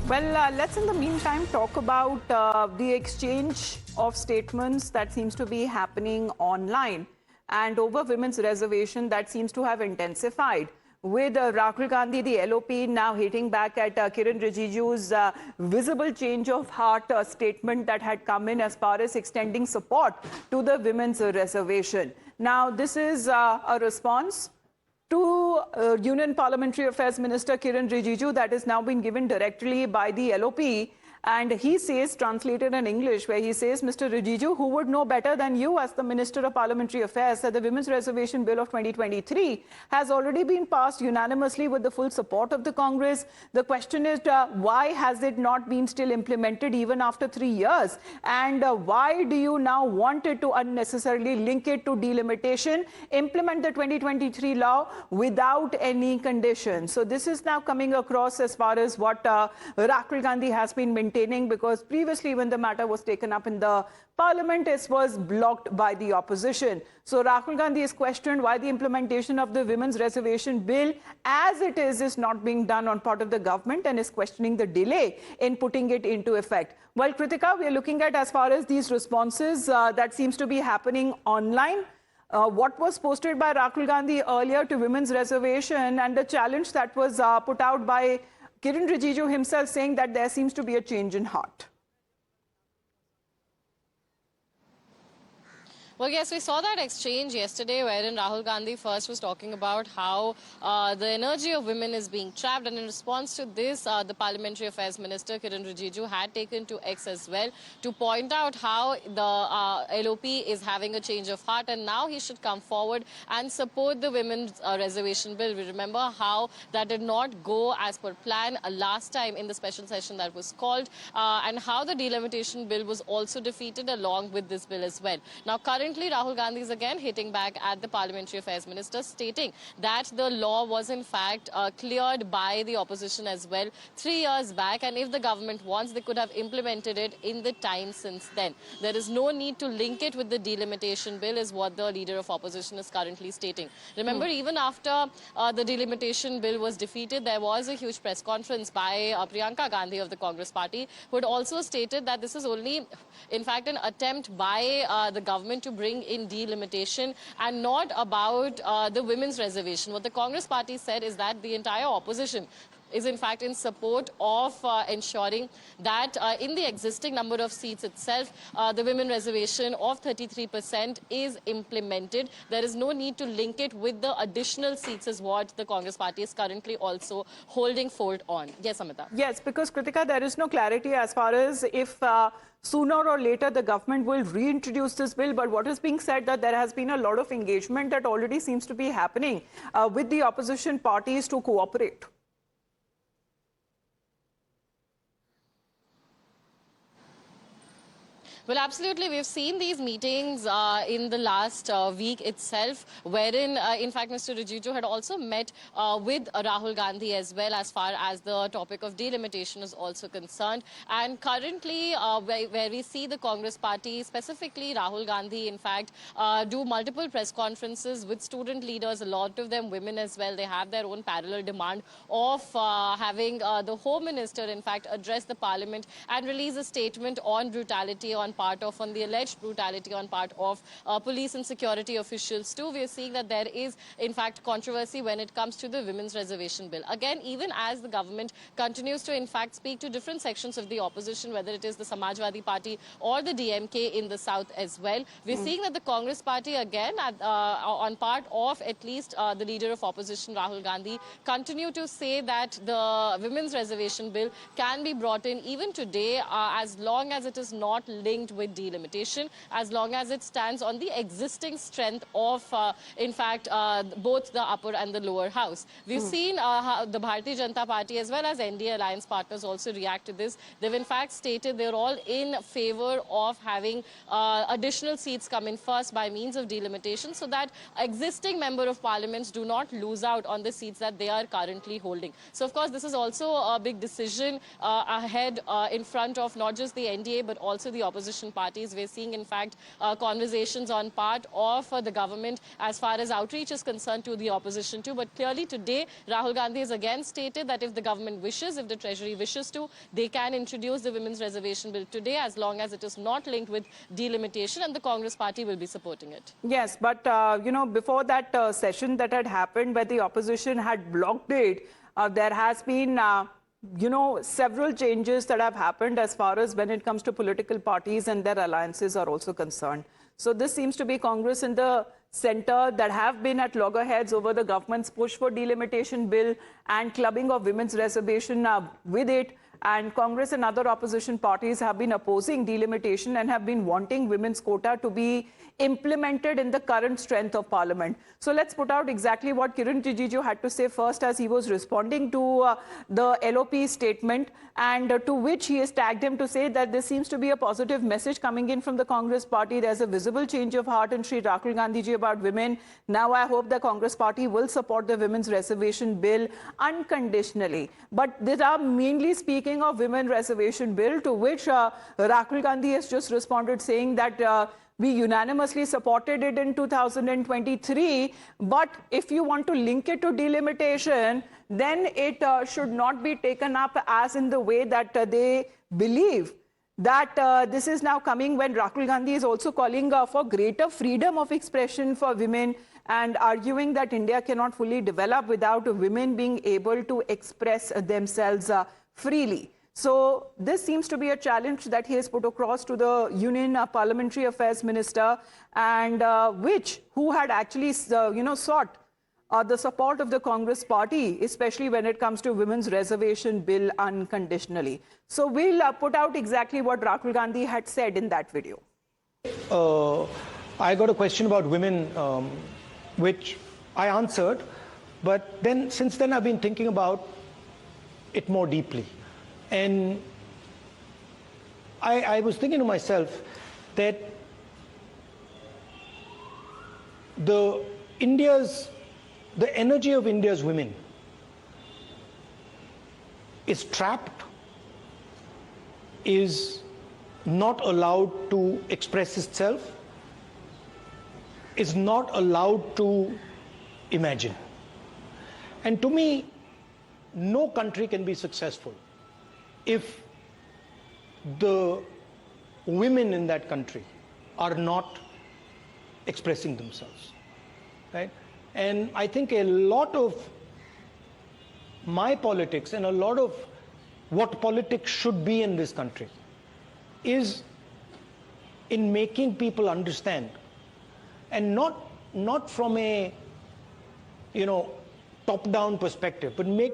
Well, let's in the meantime talk about the exchange of statements that seems to be happening online and over women's reservation that seems to have intensified. With Rahul Gandhi, the LOP, now hitting back at Kiran Rijiju's visible change of heart statement that had come in as far as extending support to the women's reservation. Now, this is a response to Union Parliamentary Affairs Minister Kiran Rijiju that is now being given directly by the LOP. And he says, translated in English, where he says, Mr. Rijiju, who would know better than you as the Minister of Parliamentary Affairs, that the Women's Reservation Bill of 2023 has already been passed unanimously with the full support of the Congress. The question is, why has it not been still implemented even after 3 years? And why do you now want it to unnecessarily link it to delimitation, implement the 2023 law without any conditions? So this is now coming across as far as what Rahul Gandhi has been maintaining, because previously when the matter was taken up in the parliament, it was blocked by the opposition. So Rahul Gandhi is questioned why the implementation of the women's reservation bill as it is not being done on part of the government, and is questioning the delay in putting it into effect. Well, Kritika, we are looking at as far as these responses that seems to be happening online. What was posted by Rahul Gandhi earlier to women's reservation, and the challenge that was put out by Kiran Rijiju himself, saying that there seems to be a change in heart. Well, yes, we saw that exchange yesterday wherein Rahul Gandhi first was talking about how the energy of women is being trapped, and in response to this, the Parliamentary Affairs Minister Kiran Rijiju had taken to X as well to point out how the LOP is having a change of heart, and now he should come forward and support the women's reservation bill. We remember how that did not go as per plan last time in the special session that was called, and how the delimitation bill was also defeated along with this bill as well. Now, currently, Rahul Gandhi is again hitting back at the Parliamentary Affairs Minister, stating that the law was in fact cleared by the opposition as well 3 years back, and if the government wants, they could have implemented it in the time since then. There is no need to link it with the delimitation bill, is what the leader of opposition is currently stating. Remember, even after the delimitation bill was defeated, there was a huge press conference by Priyanka Gandhi of the Congress party, who had also stated that this is only, in fact, an attempt by the government to bring in delimitation and not about the women's reservation. What the Congress party said is that the entire opposition is in fact in support of ensuring that in the existing number of seats itself, the women reservation of 33% is implemented. There is no need to link it with the additional seats, is what the Congress party is currently also holding fort on. Yes, Amita. Yes, because Kritika, there is no clarity as far as if sooner or later the government will reintroduce this bill. But what is being said that there has been a lot of engagement that already seems to be happening with the opposition parties to cooperate. Well, absolutely. We've seen these meetings in the last week itself, wherein, in fact, Mr. Rijiju had also met with Rahul Gandhi as well, as far as the topic of delimitation is also concerned. And currently, where we see the Congress party, specifically Rahul Gandhi, in fact, do multiple press conferences with student leaders, a lot of them women as well. They have their own parallel demand of having the Home Minister, in fact, address the Parliament and release a statement on brutality on the alleged brutality on part of police and security officials too. We are seeing that there is, in fact, controversy when it comes to the women's reservation bill. Again, even as the government continues to, in fact, speak to different sections of the opposition, whether it is the Samajwadi Party or the DMK in the south as well, we're seeing that the Congress party, again, on part of at least the leader of opposition, Rahul Gandhi, continue to say that the women's reservation bill can be brought in even today as long as it is not linked with delimitation, as long as it stands on the existing strength of, in fact, both the upper and the lower house. We've seen how the Bharatiya Janata Party as well as NDA alliance partners also react to this. They've in fact stated they're all in favor of having additional seats come in first by means of delimitation, so that existing member of parliaments do not lose out on the seats that they are currently holding. So, of course, this is also a big decision ahead in front of not just the NDA but also the opposition opposition parties. We're seeing, in fact, conversations on part of the government as far as outreach is concerned to the opposition too. But clearly today, Rahul Gandhi has again stated that if the government wishes, if the Treasury wishes to, they can introduce the Women's Reservation Bill today as long as it is not linked with delimitation, and the Congress party will be supporting it. Yes, but before that session that had happened where the opposition had blocked it, there has been several changes that have happened as far as when it comes to political parties and their alliances are also concerned. So this seems to be Congress in the center that have been at loggerheads over the government's push for delimitation bill and clubbing of women's reservation with it. And Congress and other opposition parties have been opposing delimitation and have been wanting women's quota to be implemented in the current strength of parliament. So let's put out exactly what Kiren Rijiju had to say first as he was responding to the LOP statement, and to which he has tagged him to say that this seems to be a positive message coming in from the Congress party. There's a visible change of heart in Shri Rahul Gandhi ji about women. Now I hope the Congress party will support the women's reservation bill unconditionally. But they are mainly speaking of women reservation bill, to which Rahul Gandhi has just responded saying that we unanimously supported it in 2023, but if you want to link it to delimitation, then it should not be taken up as in the way that they believe. That this is now coming when Rahul Gandhi is also calling for greater freedom of expression for women and arguing that India cannot fully develop without women being able to express themselves freely. So this seems to be a challenge that he has put across to the Union Parliamentary Affairs Minister, and who had actually sought the support of the Congress party, especially when it comes to women's reservation bill unconditionally. So we'll put out exactly what Rahul Gandhi had said in that video. I got a question about women, which I answered, but then since then I've been thinking about it more deeply. And I was thinking to myself that the energy of India's women is trapped, is not allowed to express itself, is not allowed to imagine. And to me, no country can be successful if the women in that country are not expressing themselves, right? And I think a lot of my politics and a lot of what politics should be in this country is in making people understand, and not from a top-down perspective, but make